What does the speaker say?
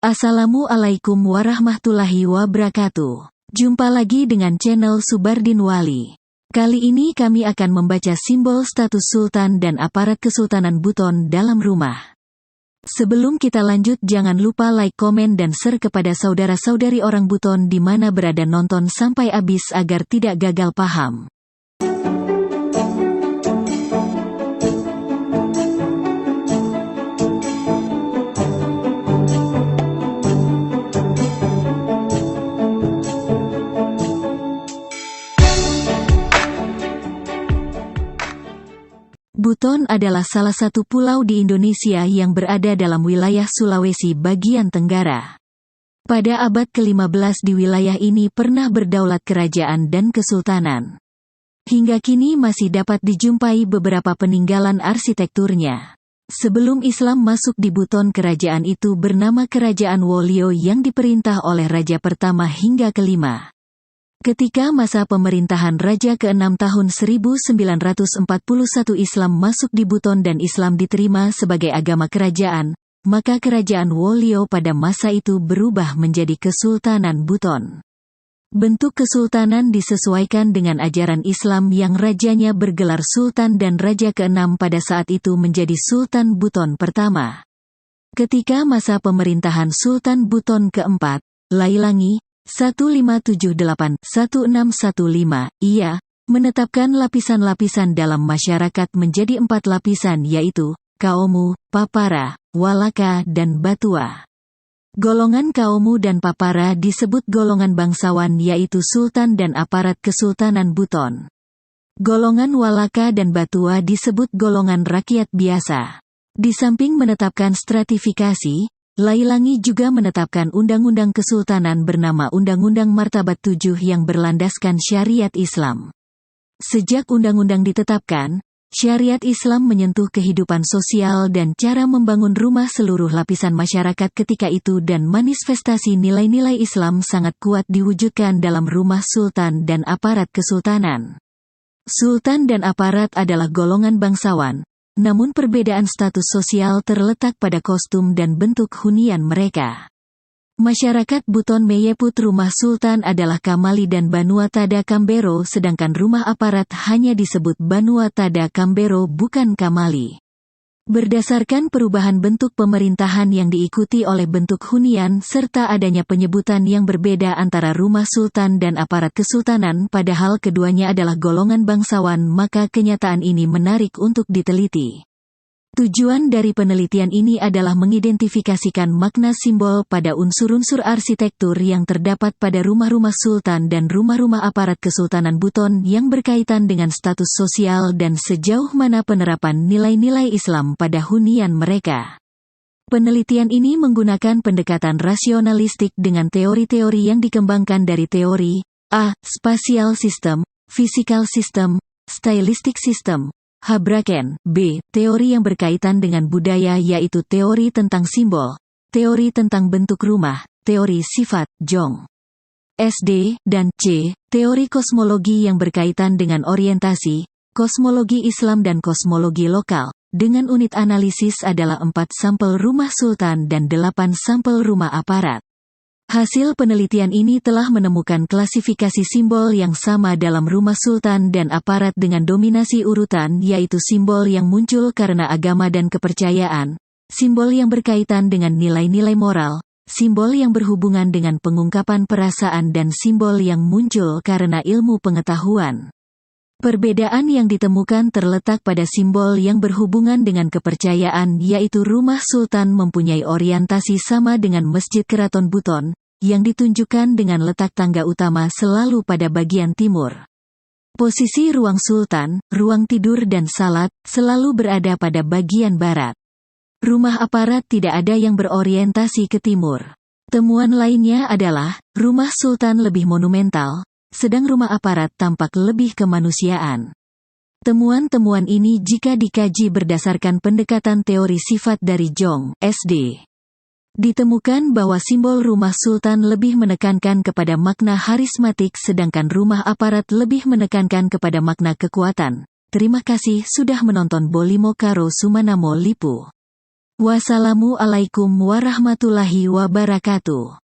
Assalamualaikum warahmatullahi wabarakatuh. Jumpa lagi dengan channel Subardin Wali. Kali ini kami akan membaca simbol status sultan dan aparat Kesultanan Buton dalam rumah. Sebelum kita lanjut, jangan lupa like, komen dan share kepada saudara-saudari orang Buton di mana berada, nonton sampai habis agar tidak gagal paham. Buton adalah salah satu pulau di Indonesia yang berada dalam wilayah Sulawesi bagian tenggara. Pada abad ke-15 di wilayah ini pernah berdaulat kerajaan dan kesultanan. Hingga kini masih dapat dijumpai beberapa peninggalan arsitekturnya. Sebelum Islam masuk di Buton, kerajaan itu bernama Kerajaan Wolio yang diperintah oleh Raja pertama hingga kelima. Ketika masa pemerintahan Raja ke-6 tahun 1941 Islam masuk di Buton dan Islam diterima sebagai agama kerajaan, maka Kerajaan Wolio pada masa itu berubah menjadi Kesultanan Buton. Bentuk kesultanan disesuaikan dengan ajaran Islam yang rajanya bergelar Sultan dan Raja ke-6 pada saat itu menjadi Sultan Buton pertama. Ketika masa pemerintahan Sultan Buton keempat, Lailangi 1578-1615, ia menetapkan lapisan-lapisan dalam masyarakat menjadi 4 lapisan, yaitu Kaomu, Papara, Walaka dan Batua. Golongan Kaomu dan Papara disebut golongan bangsawan, yaitu Sultan dan aparat Kesultanan Buton. Golongan Walaka dan Batua disebut golongan rakyat biasa. Di samping menetapkan stratifikasi, Lailangi juga menetapkan undang-undang kesultanan bernama Undang-Undang Martabat 7 yang berlandaskan syariat Islam. Sejak undang-undang ditetapkan, syariat Islam menyentuh kehidupan sosial dan cara membangun rumah seluruh lapisan masyarakat ketika itu, dan manifestasi nilai-nilai Islam sangat kuat diwujudkan dalam rumah sultan dan aparat kesultanan. Sultan dan aparat adalah golongan bangsawan. Namun perbedaan status sosial terletak pada kostum dan bentuk hunian mereka. Masyarakat Buton menyebut rumah sultan adalah Kamali dan Banua Tada Kambero, sedangkan rumah aparat hanya disebut Banua Tada Kambero bukan Kamali. Berdasarkan perubahan bentuk pemerintahan yang diikuti oleh bentuk hunian serta adanya penyebutan yang berbeda antara rumah sultan dan aparat kesultanan, padahal keduanya adalah golongan bangsawan, maka kenyataan ini menarik untuk diteliti. Tujuan dari penelitian ini adalah mengidentifikasikan makna simbol pada unsur-unsur arsitektur yang terdapat pada rumah-rumah sultan dan rumah-rumah aparat Kesultanan Buton yang berkaitan dengan status sosial dan sejauh mana penerapan nilai-nilai Islam pada hunian mereka. Penelitian ini menggunakan pendekatan rasionalistik dengan teori-teori yang dikembangkan dari teori A. Spatial System, Physical System, Stylistic System, Habraken, B. Teori yang berkaitan dengan budaya, yaitu teori tentang simbol, teori tentang bentuk rumah, teori sifat, Jong, SD, dan C. Teori kosmologi yang berkaitan dengan orientasi, kosmologi Islam dan kosmologi lokal, dengan unit analisis adalah 4 sampel rumah sultan dan 8 sampel rumah aparat. Hasil penelitian ini telah menemukan klasifikasi simbol yang sama dalam rumah sultan dan aparat dengan dominasi urutan, yaitu simbol yang muncul karena agama dan kepercayaan, simbol yang berkaitan dengan nilai-nilai moral, simbol yang berhubungan dengan pengungkapan perasaan, dan simbol yang muncul karena ilmu pengetahuan. Perbedaan yang ditemukan terletak pada simbol yang berhubungan dengan kepercayaan, yaitu rumah sultan mempunyai orientasi sama dengan Masjid Keraton Buton, yang ditunjukkan dengan letak tangga utama selalu pada bagian timur. Posisi ruang sultan, ruang tidur dan salat, selalu berada pada bagian barat. Rumah aparat tidak ada yang berorientasi ke timur. Temuan lainnya adalah, rumah sultan lebih monumental, sedang rumah aparat tampak lebih kemanusiaan. Temuan-temuan ini jika dikaji berdasarkan pendekatan teori sifat dari Jong, SD. Ditemukan bahwa simbol rumah sultan lebih menekankan kepada makna harismatik sedangkan rumah aparat lebih menekankan kepada makna kekuatan. Terima kasih sudah menonton. Bolimo karo sumanamo lipu. Wassalamualaikum warahmatullahi wabarakatuh.